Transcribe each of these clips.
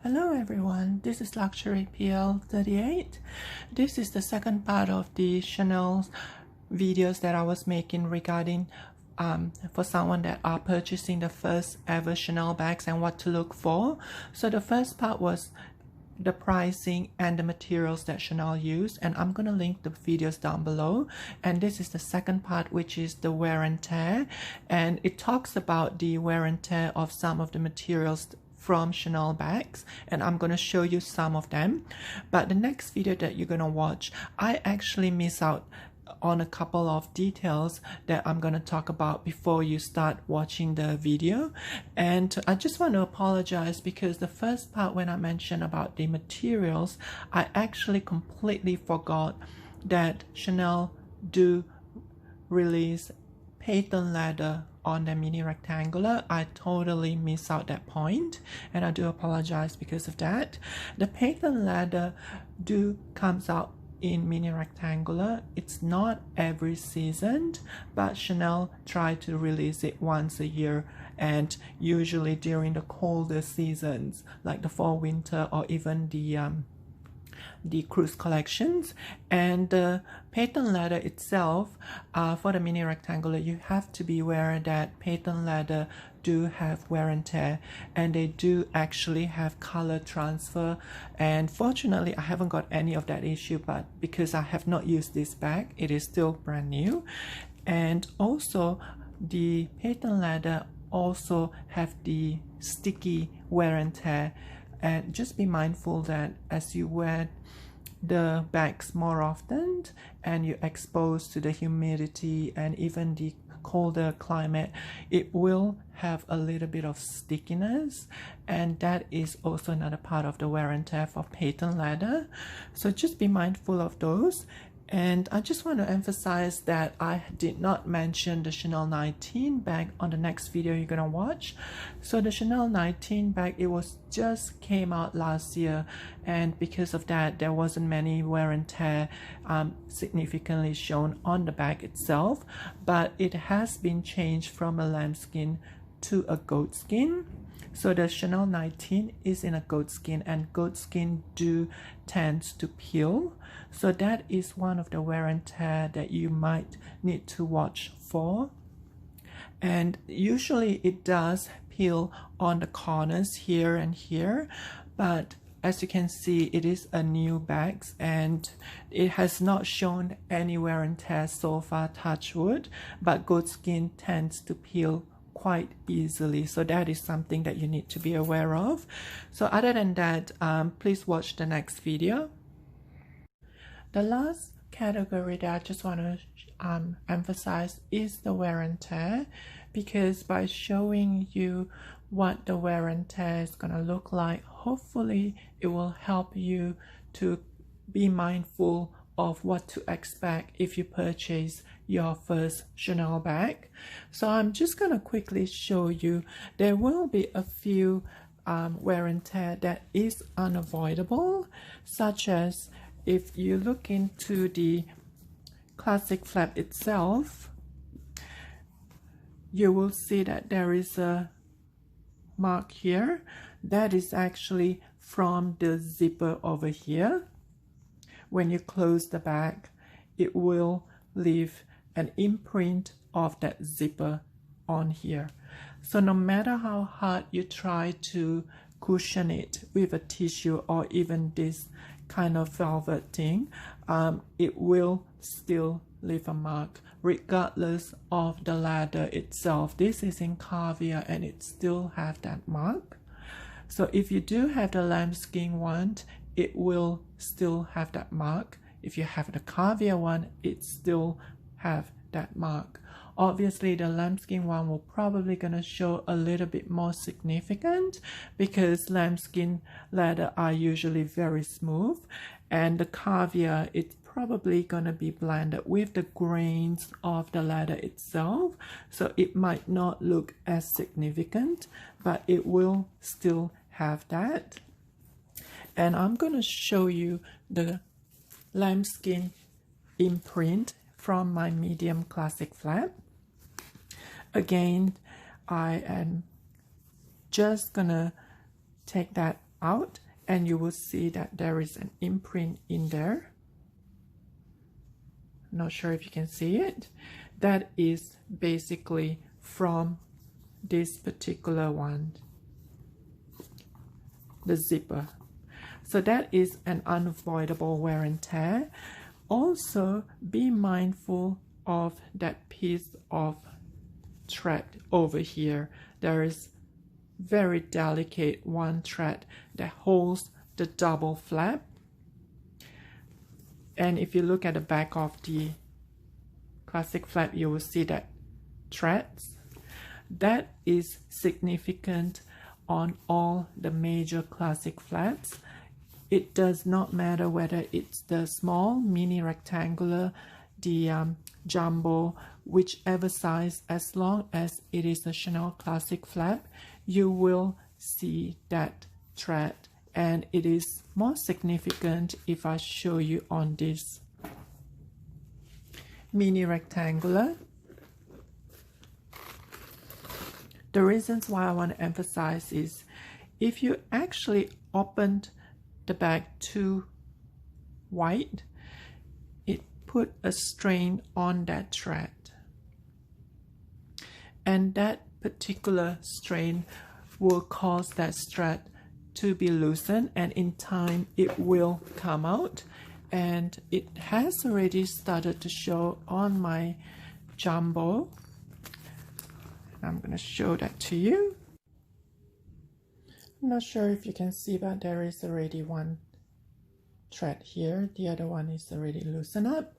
Hello everyone, this is Luxury PL38. This is the second part of the Chanel videos that I was making regarding for someone that are purchasing the first ever Chanel bags and what to look for. So the first part was the pricing and the materials that Chanel use, and I'm gonna link the videos down below. And this is the second part, which is the wear and tear, and it talks about the wear and tear of some of the materials from Chanel bags, and I'm going to show you some of them. But the next video that you're going to watch, I actually miss out on a couple of details that I'm going to talk about before you start watching the video. And I just want to apologize because the first part, when I mentioned about the materials, I actually completely forgot that Chanel do release patent leather on the mini rectangular. I totally miss out that point, and I do apologize because of that. The patent leather comes out in mini rectangular. It's not every season, but Chanel try to release it once a year, and usually during the colder seasons like the fall, winter, or even the cruise collections. And the patent leather itself, for the mini rectangular, you have to be aware that patent leather do have wear and tear, and they do actually have color transfer. And fortunately I haven't got any of that issue, but because I have not used this bag, it is still brand new. And also the patent leather also have the sticky wear and tear, and just be mindful that as you wear the bags more often and you're exposed to the humidity and even the colder climate, it will have a little bit of stickiness, and that is also another part of the wear and tear for patent leather. So just be mindful of those. And I just want to emphasize that I did not mention the Chanel 19 bag on the next video you're gonna watch. So the Chanel 19 bag, it was just came out last year, and because of that there wasn't many wear and tear significantly shown on the bag itself, but it has been changed from a lambskin to a goat skin. So the Chanel 19 is in a goat skin, and goat skin tends to peel. So that is one of the wear and tear that you might need to watch for. And usually it does peel on the corners here and here, but as you can see, it is a new bag and it has not shown any wear and tear so far, touch wood, but goat skin tends to peel quite easily, so that is something that you need to be aware of. So other than that, please watch the next video. The last category that I just want to emphasize is the wear and tear, because by showing you what the wear and tear is going to look like, hopefully it will help you to be mindful of what to expect if you purchase your first Chanel bag. So I'm just going to quickly show you. There will be a few wear and tear that is unavoidable, such as if you look into the classic flap itself, you will see that there is a mark here that is actually from the zipper over here. When you close the bag, it will leave an imprint of that zipper on here. So no matter how hard you try to cushion it with a tissue or even this kind of velvet thing, it will still leave a mark regardless of the leather itself. This is in caviar and it still have that mark. So if you do have the lambskin one, it will still have that mark. If you have the caviar one, it still have that mark. Obviously the lambskin one will probably gonna show a little bit more significant because lambskin leather are usually very smooth, and the caviar, it's probably gonna be blended with the grains of the leather itself, so it might not look as significant, but it will still have that. And I'm gonna show you the lambskin imprint from my medium classic flap. Again, I am just gonna take that out, and you will see that there is an imprint in there. Not sure if you can see it. That is basically from this particular one, the zipper. So that is an unavoidable wear and tear. Also, be mindful of that piece of thread over here. There is very delicate one thread that holds the double flap. And if you look at the back of the classic flap, you will see that threads. That is significant on all the major classic flaps. It does not matter whether it's the small, mini rectangular, the jumbo, whichever size, as long as it is a Chanel classic flap, you will see that thread. And it is more significant if I show you on this mini rectangular. The reasons why I want to emphasize is if you actually opened the bag too wide, it put a strain on that thread, and that particular strain will cause that thread to be loosened, and in time it will come out, and it has already started to show on my jumbo. I'm going to show that to you. I'm not sure if you can see, but there is already one thread here. The other one is already loosened up.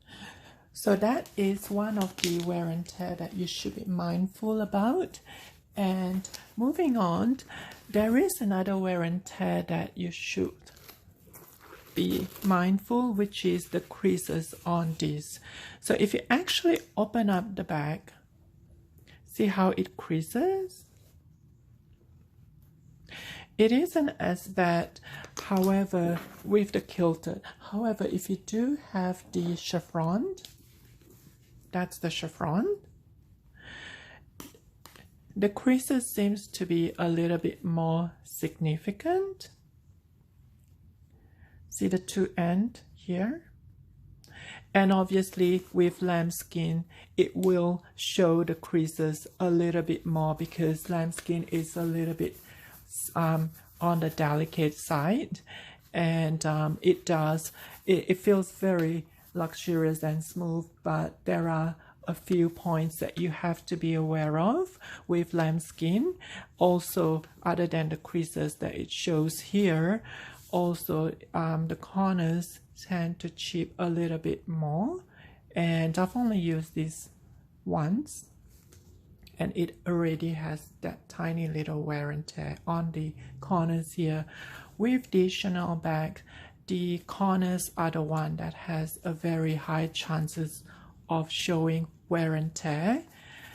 So that is one of the wear and tear that you should be mindful about. And moving on, there is another wear and tear that you should be mindful, which is the creases on this. So if you actually open up the bag, see how it creases? It isn't as bad, however, with the kilted. However, if you do have the chiffon, that's the chiffon, the creases seems to be a little bit more significant. See the two ends here? And obviously with lambskin, it will show the creases a little bit more because lambskin is a little bit on the delicate side, and it feels very luxurious and smooth, but there are a few points that you have to be aware of with lambskin. Also, other than the creases that it shows here, also the corners tend to chip a little bit more, and I've only used this once, and it already has that tiny little wear and tear on the corners here. With the Chanel bag, the corners are the one that has a very high chances of showing wear and tear,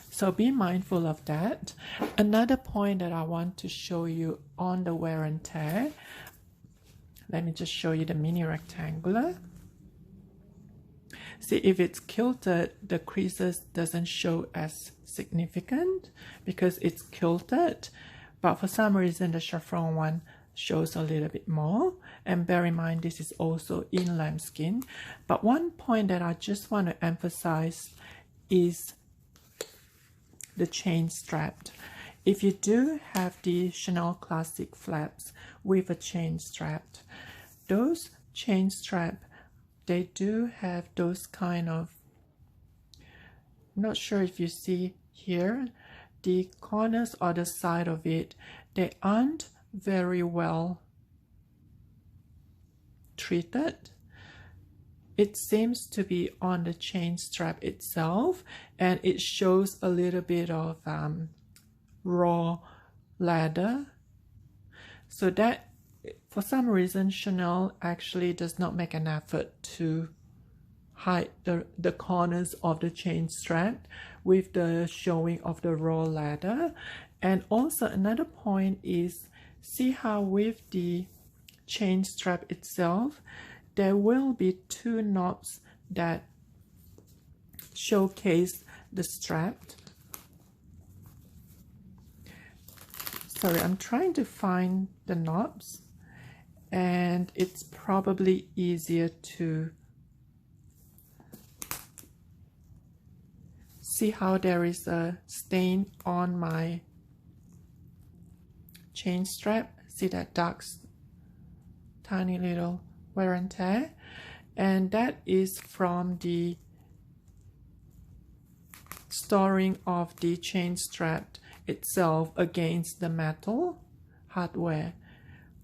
so be mindful of that. Another point that I want to show you on the wear and tear, let me just show you the mini rectangular. See, if it's kilted, the creases doesn't show as significant because it's kilted, but for some reason the chiffon one shows a little bit more. And bear in mind, this is also in lambskin. But one point that I just want to emphasize is the chain strap. If you do have the Chanel classic flaps with a chain strap, those chain strap, they do have those kind of, I'm not sure if you see here, the corners or the side of it, they aren't very well treated. It seems to be on the chain strap itself, and it shows a little bit of raw leather. So that, for some reason, Chanel actually does not make an effort to hide the corners of the chain strap with the showing of the raw leather. And also another point is, see how with the chain strap itself, there will be two knobs that showcase the strap. Sorry, I'm trying to find the knobs. and it's probably easier to see how there is a stain on my chain strap. See that dark tiny little wear and tear, and that is from the storing of the chain strap itself against the metal hardware.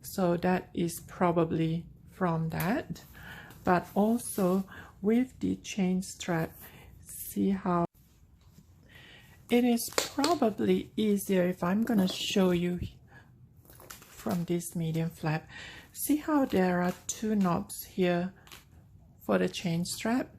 So that is probably from that. But also with the chain strap, see how it is probably easier if I'm gonna show you from this medium flap. See how there are two knobs here for the chain strap?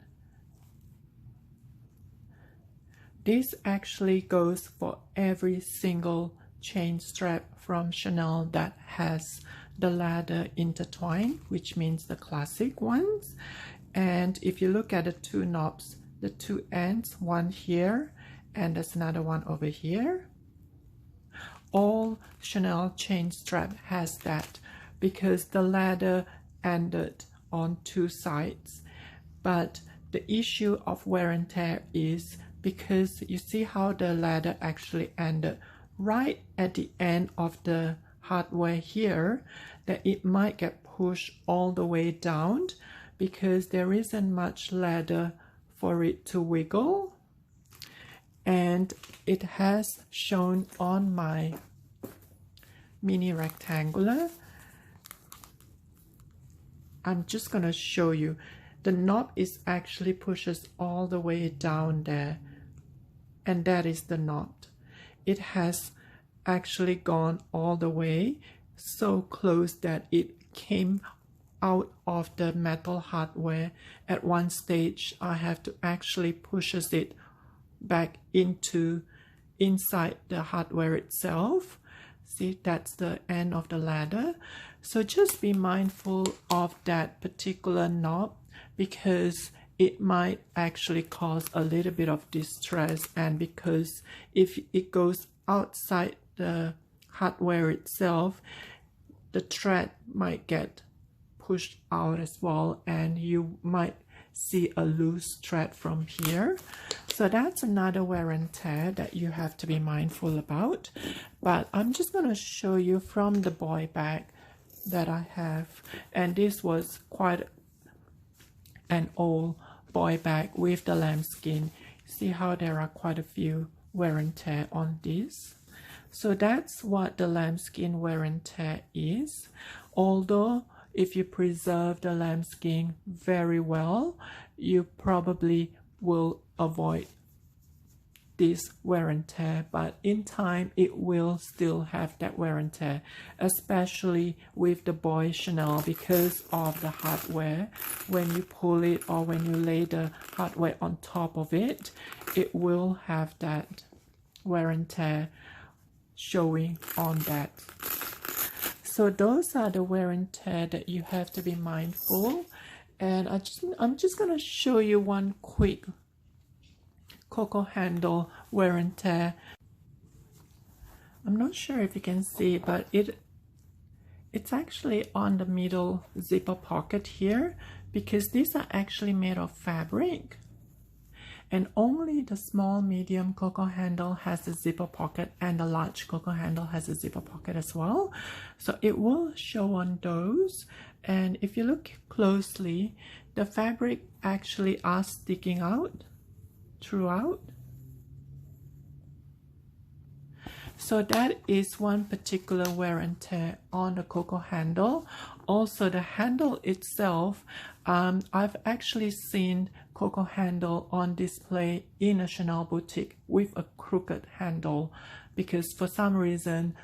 This actually goes for every single chain strap from Chanel that has the ladder intertwined, which means the classic ones. And if you look at the two knobs, the two ends, one here and there's another one over here, all Chanel chain strap has that because the ladder ended on two sides. But the issue of wear and tear is because you see how the ladder actually ended right at the end of the hardware here, that it might get pushed all the way down because there isn't much ladder for it to wiggle. And it has shown on my mini rectangular. I'm just gonna show you. The knob is actually pushes all the way down there, and that is the knob. It has actually gone all the way so close that it came out of the metal hardware. At one stage I have to actually pushes it back inside the hardware itself. See, that's the end of the ladder. So just be mindful of that particular knob because it might actually cause a little bit of distress, and because if it goes outside the hardware itself, the thread might get pushed out as well, and you might see a loose thread from here. So that's another wear and tear that you have to be mindful about. But I'm just going to show you from the boy bag that I have, and this was quite an old boy bag with the lambskin. See how there are quite a few wear and tear on this. So that's what the lambskin wear and tear is. Although if you preserve the lambskin very well, you probably will avoid this wear and tear, but in time it will still have that wear and tear, especially with the boy Chanel because of the hardware. When you pull it or when you lay the hardware on top of it, it will have that wear and tear showing on that. So those are the wear and tear that you have to be mindful. And I'm just going to show you one quick cocoa handle wear and tear. I'm not sure if you can see, but it's actually on the middle zipper pocket here, because these are actually made of fabric, and only the small medium cocoa handle has a zipper pocket and the large cocoa handle has a zipper pocket as well. So it will show on those, and if you look closely, the fabric actually are sticking out throughout. So that is one particular wear and tear on the cocoa handle. Also the handle itself, I've actually seen cocoa handle on display in a Chanel boutique with a crooked handle, because for some reason,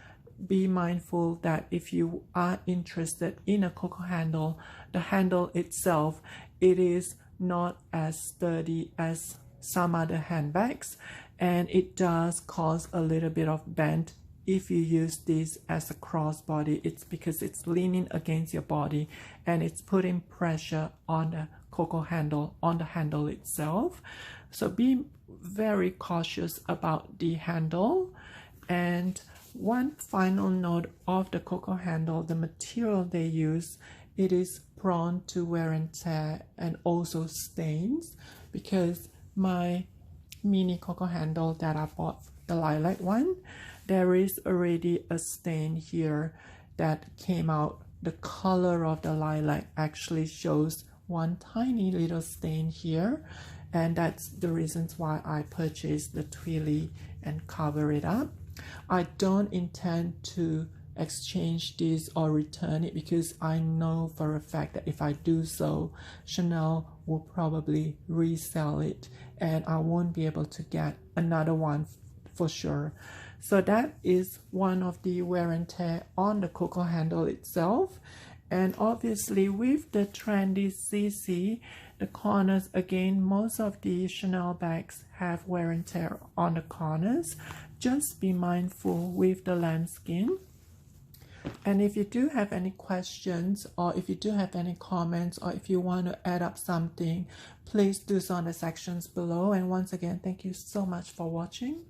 be mindful that if you are interested in a cocoa handle, the handle itself, it is not as sturdy as some other handbags, and it does cause a little bit of bend if you use this as a crossbody. It's because it's leaning against your body and it's putting pressure on the cocoa handle, on the handle itself. So be very cautious about the handle. And One final note of the Coco handle, the material they use, it is prone to wear and tear and also stains, because my mini Coco handle that I bought, the lilac one, there is already a stain here that came out. The color of the lilac actually shows one tiny little stain here, and that's the reasons why I purchased the Twilly and cover it up. I don't intend to exchange this or return it, because I know for a fact that if I do so, Chanel will probably resell it and I won't be able to get another one for sure. So that is one of the wear and tear on the Coco handle itself. And obviously with the trendy CC, the corners, again, most of the Chanel bags have wear and tear on the corners. Just be mindful with the lambskin. And if you do have any questions, or if you do have any comments, or if you want to add up something, please do so in the sections below. And once again, thank you so much for watching.